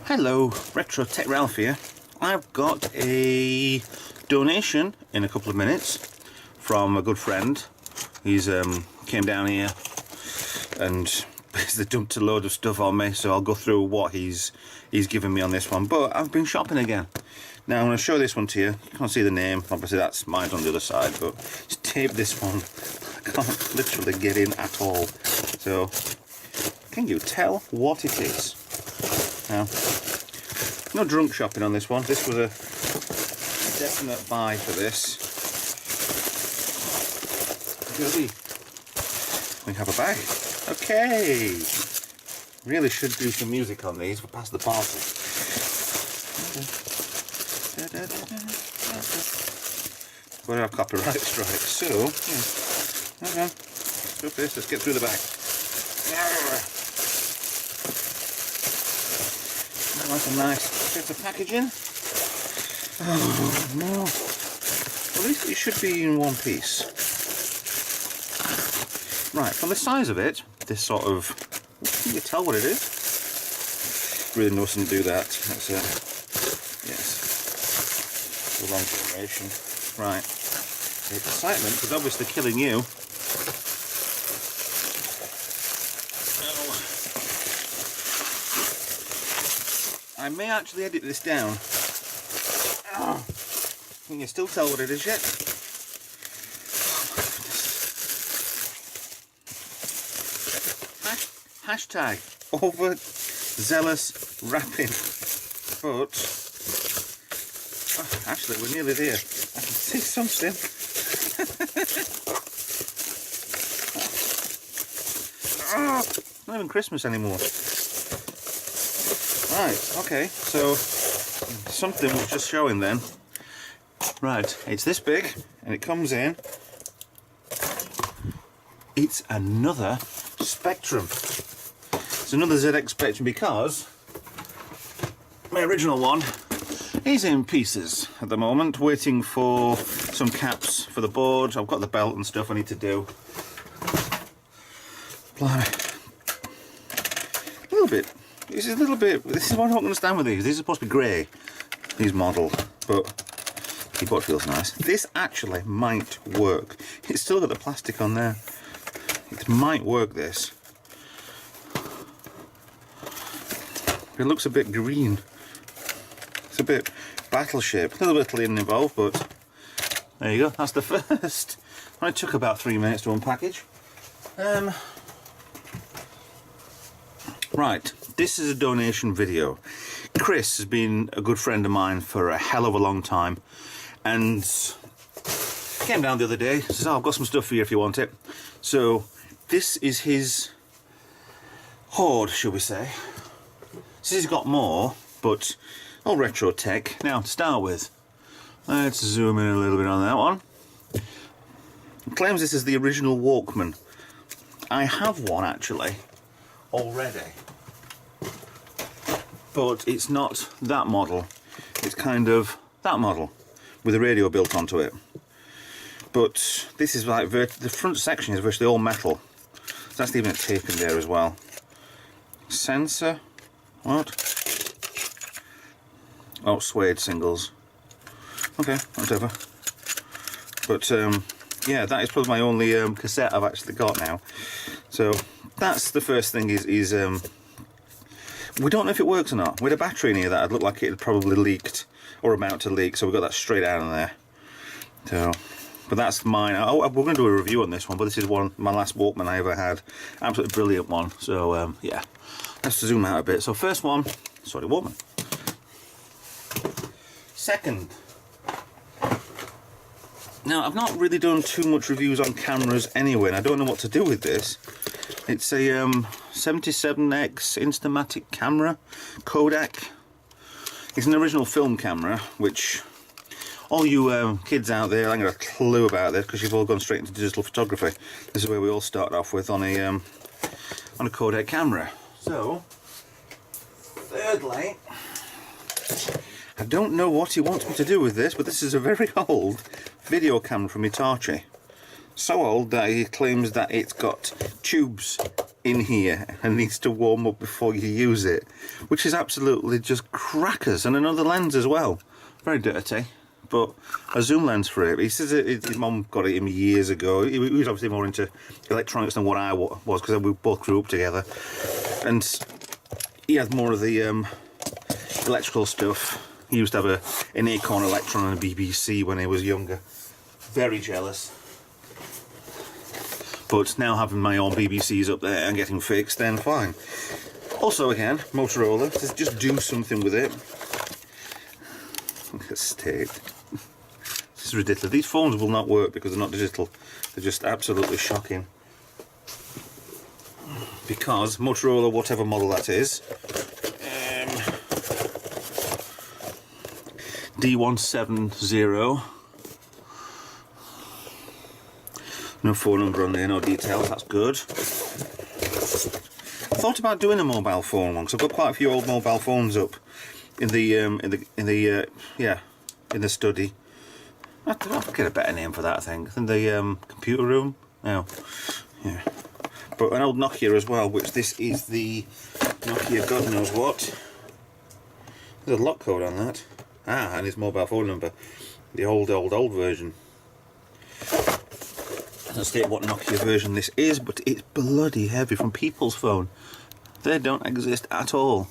Hello, Retro Tech Ralph here. I've got a donation in a couple of minutes from a good friend. He's came down here and basically dumped a load of stuff on me, so I'll go through what he's given me on this one. But I've been shopping again. Now I'm going to show this one to you. You can't see the name, obviously that's mine on the other side, but just tape this one. I can't literally get in at all. So, can you tell what it is? Now, no drunk shopping on this one. This was a definite buy for this. Goody. We have a bag. Okay. Really should do some music on these. We'll pass the parcel. Got our copyright strike. So, yeah. Okay. Let's do this. Let's get through the bag. That's a nice bit of packaging. Oh no. Well, at least it should be in one piece. Right, from the size of it, this sort of, can you tell what it is? Really mustn't do that. That's yes. The long generation. Right. The excitement is obviously killing you. I may actually edit this down. Oh, can you still tell what it is yet? Hashtag overzealous wrapping. But oh, actually, we're nearly there. I can see something. Oh, not even Christmas anymore. Right, okay, so something was just showing then. Right, it's this big and it comes in. It's another Spectrum. It's another ZX Spectrum because my original one is in pieces at the moment, waiting for some caps for the board. I've got the belt and stuff I need to do. Blimey. A little bit. This is a little bit, this is what I don't understand with these. These are supposed to be grey, these models, but the keyboard feels nice. This actually might work. It's still got the plastic on there. It might work, this. It looks a bit green. It's a bit battle shaped. A little bit Italian involved, but there you go. That's the first. It took about 3 minutes to unpackage. Right, this is a donation video. Chris has been a good friend of mine for a hell of a long time, and came down the other day, says, oh, I've got some stuff for you if you want it. So this is his hoard, shall we say. Says he's got more, but all retro tech. Now to start with, let's zoom in a little bit on that one. He claims this is the original Walkman. I have one actually already, but it's not that model. It's kind of that model with a radio built onto it. But this is like the front section is virtually all metal. So that's even a tape in there as well. Sensor, what? Oh, suede singles. Okay, whatever. But yeah, that is probably my only cassette I've actually got now. So that's the first thing is we don't know if it works or not. With a battery in here that would look like it had probably leaked or about to leak, so we got that straight out of there. So, but that's mine. Oh, we're going to do a review on this one, but this is my last Walkman I ever had. Absolutely brilliant one. So yeah, let's zoom out a bit. So first one, sorry, Walkman. Second. Now, I've not really done too much reviews on cameras anyway, and I don't know what to do with this. It's a 77X Instamatic camera, Kodak. It's an original film camera, which all you kids out there, I haven't got a clue about this because you've all gone straight into digital photography. This is where we all started off with on a Kodak camera. So, thirdly, I don't know what he wants me to do with this, but this is a very old video camera from Hitachi. So old that he claims that it's got tubes in here and needs to warm up before you use it, which is absolutely just crackers. And another lens as well, very dirty, but a zoom lens for it. He says his mum got it him years ago. He was obviously more into electronics than what I was, because we both grew up together, and he had more of the electrical stuff. He used to have an Acorn Electron and a BBC when he was younger. Very jealous. But now having my own BBCs up there and getting fixed, then fine. Also again, Motorola, just do something with it. Look at state. This is ridiculous. These phones will not work because they're not digital. They're just absolutely shocking. Because Motorola, whatever model that is, D170, no phone number on there, no details, that's good. I thought about doing a mobile phone one, because I've got quite a few old mobile phones up in the study. I'll get a better name for that, I think. In the computer room. No, yeah. But an old Nokia as well, which this is the Nokia God knows what. There's a lock code on that. Ah, and his mobile phone number. The old version. Doesn't state what Nokia version this is, but it's bloody heavy from people's phone. They don't exist at all.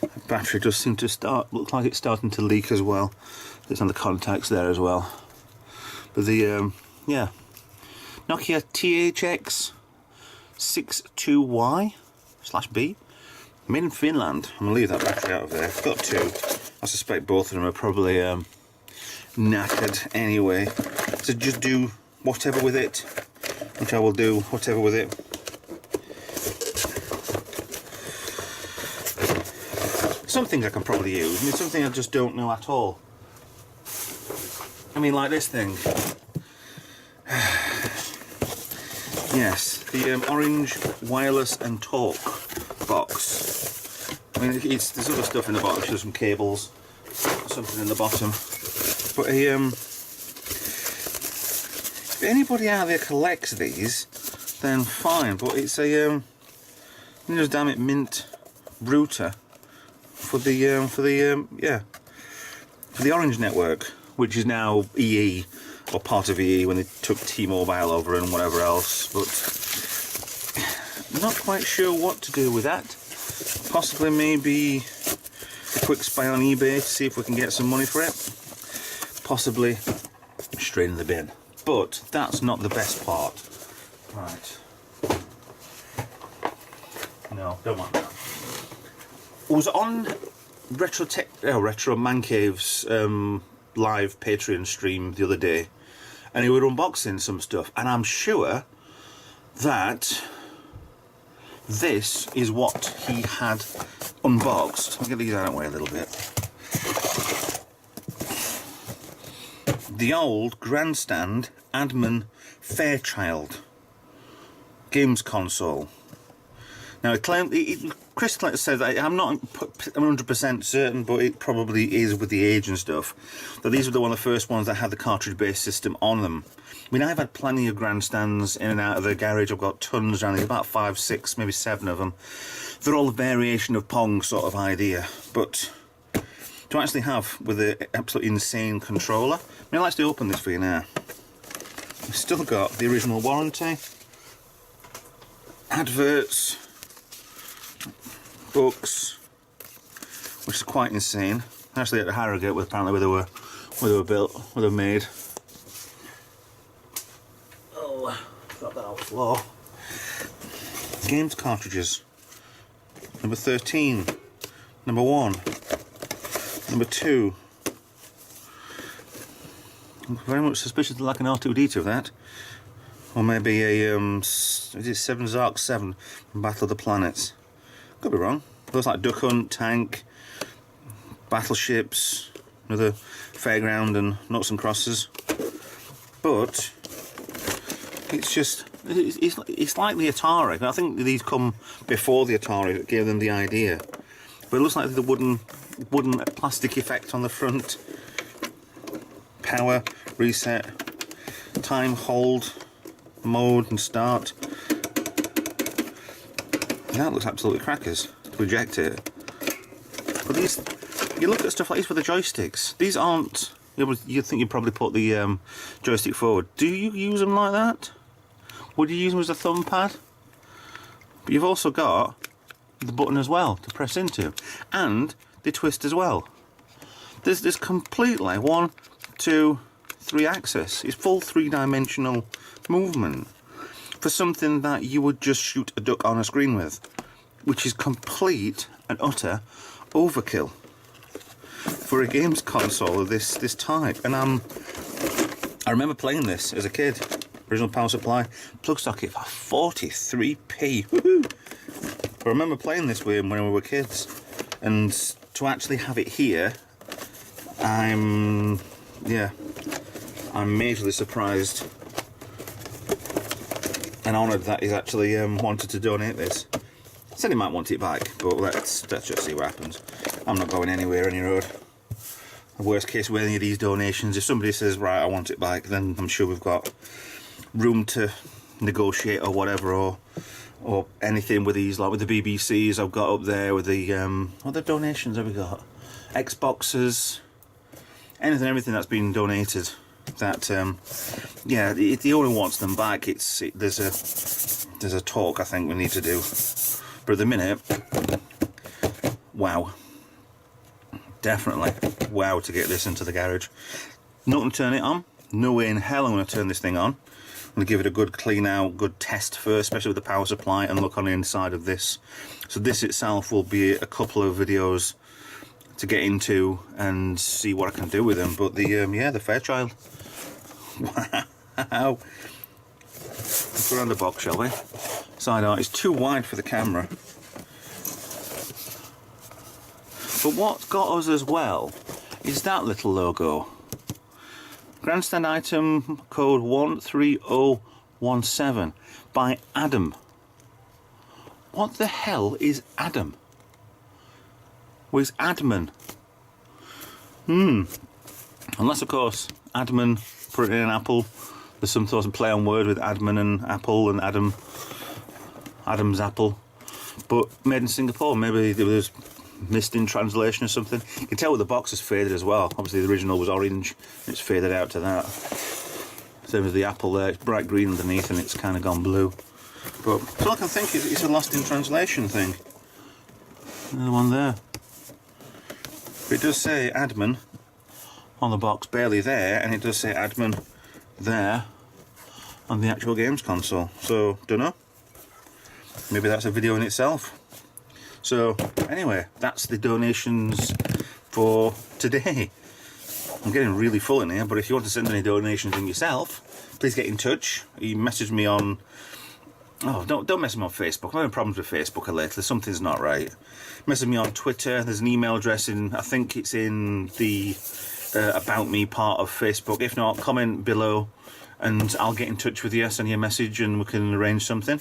The battery does seem to look like it's starting to leak as well. It's on the contacts there as well. But the yeah, Nokia THX 62Y/B, made in Finland. I'm gonna leave that battery out of there. I've got two. I suspect both of them are probably knackered anyway. So just do whatever with it, which I will do whatever with it. Some things I can probably use, and something I just don't know at all. I mean, like this thing. Yes, the Orange Wireless and Talk box. I mean, there's other stuff in the bottom, there's some cables, something in the bottom. But if anybody out there collects these, then fine. But it's a just damn it, mint router for the Orange network, which is now EE, or part of EE when they took T-Mobile over and whatever else. But I'm not quite sure what to do with that. Possibly maybe a quick spy on eBay to see if we can get some money for it. Possibly straight in the bin. But that's not the best part. Right. No, don't want that. I was on Retro Man Cave's live Patreon stream the other day, and he was unboxing some stuff, and I'm sure that this is what he had unboxed. Let me get these out of the way a little bit. The old Grandstand Adman Fairchild games console. Now, Chris said that I'm not 100% certain, but it probably is with the age and stuff. That these were one of the first ones that had the cartridge-based system on them. I mean, I've had plenty of Grandstands in and out of the garage. I've got tons around. There's about 5, 6, maybe 7 of them. They're all a variation of Pong sort of idea, but to actually have with an absolutely insane controller. I mean, let's open this for you now. We've still got the original warranty, adverts, books, which is quite insane. Actually, at Harrogate, apparently where they were built, where they were made. Oh, got that off the floor. Games cartridges. Number 13, number 1, number 2. Very much suspicious like an R2-D2 of that. Or maybe a, is it 7 Zark 7 from Battle of the Planets? Could be wrong. Looks like Duck Hunt, Tank, Battleships, another Fairground and Noughts and Crosses. But it's just, it's like the Atari. I think these come before the Atari that gave them the idea. But it looks like the wooden plastic effect on the front. Power, reset, time, hold. mode and start. That looks absolutely crackers to eject it. But these, you look at stuff like this with the joysticks. These aren't. You think you'd probably put the joystick forward. Do you use them like that? Would you use them as a thumb pad? But you've also got the button as well to press into, and they twist as well. There's completely 1, 2, 3 axis. It's full 3-dimensional movement for something that you would just shoot a duck on a screen with, which is complete and utter overkill for a games console of this type. And I remember playing this as a kid. Original power supply, plug socket for 43p. Woohoo! I remember playing this with him when we were kids, and to actually have it here, I'm majorly surprised and honoured that he's actually wanted to donate this. Said he might want it back, but let's just see what happens. I'm not going anywhere any road. Worst case with any of these donations, if somebody says, right, I want it back, then I'm sure we've got room to negotiate or whatever, or anything with these, like with the BBCs I've got up there, with the what other donations have we got? Xboxes, everything that's been donated. That yeah, the owner wants them back. There's a talk I think we need to do, but at the minute, wow, definitely wow to get this into the garage. Not to turn it on. No way in hell I'm going to turn this thing on. I'm going to give it a good clean out, good test first, especially with the power supply, and look on the inside of this. So this itself will be a couple of videos to get into and see what I can do with them. But the yeah, the Fairchild. Wow. Let's go around the box, shall we? Side art is too wide for the camera. But what's got us as well is that little logo. Grandstand item code 13017 by Adam. What the hell is Adam? Where's Adman? Unless of course Adman put it in an apple. There's some sort of play on word with Adman and Apple and Adam's apple. But made in Singapore. Maybe there was missed in translation or something. You can tell with the box is faded as well. Obviously the original was orange, it's faded out to that. Same as the apple there, it's bright green underneath and it's kind of gone blue. But all I can think is it's a lost in translation thing. Another one there. But it does say Adman on the box, barely there, and it does say Adman there on the actual games console. So, don't know. Maybe that's a video in itself. So anyway, that's the donations for today. I'm getting really full in here, but if you want to send any donations in yourself, please get in touch. You message me on, oh, don't message me on Facebook. I'm having problems with Facebook lately. Something's not right. Message me on Twitter. There's an email address in, I think it's in the About Me part of Facebook. If not, comment below and I'll get in touch with you, send you a message and we can arrange something.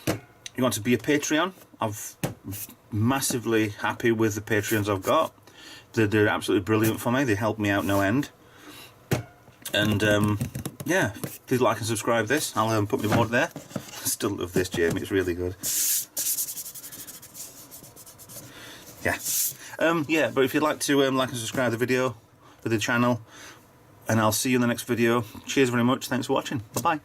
You want to be a Patreon? I've massively happy with the Patreons I've got. They're absolutely brilliant for me. They help me out no end. And yeah, please like and subscribe this. I'll put my board there. I still love this, Jamie. It's really good. Yeah. Yeah, but if you'd like to like and subscribe the video with the channel, and I'll see you in the next video. Cheers very much. Thanks for watching. Bye-bye.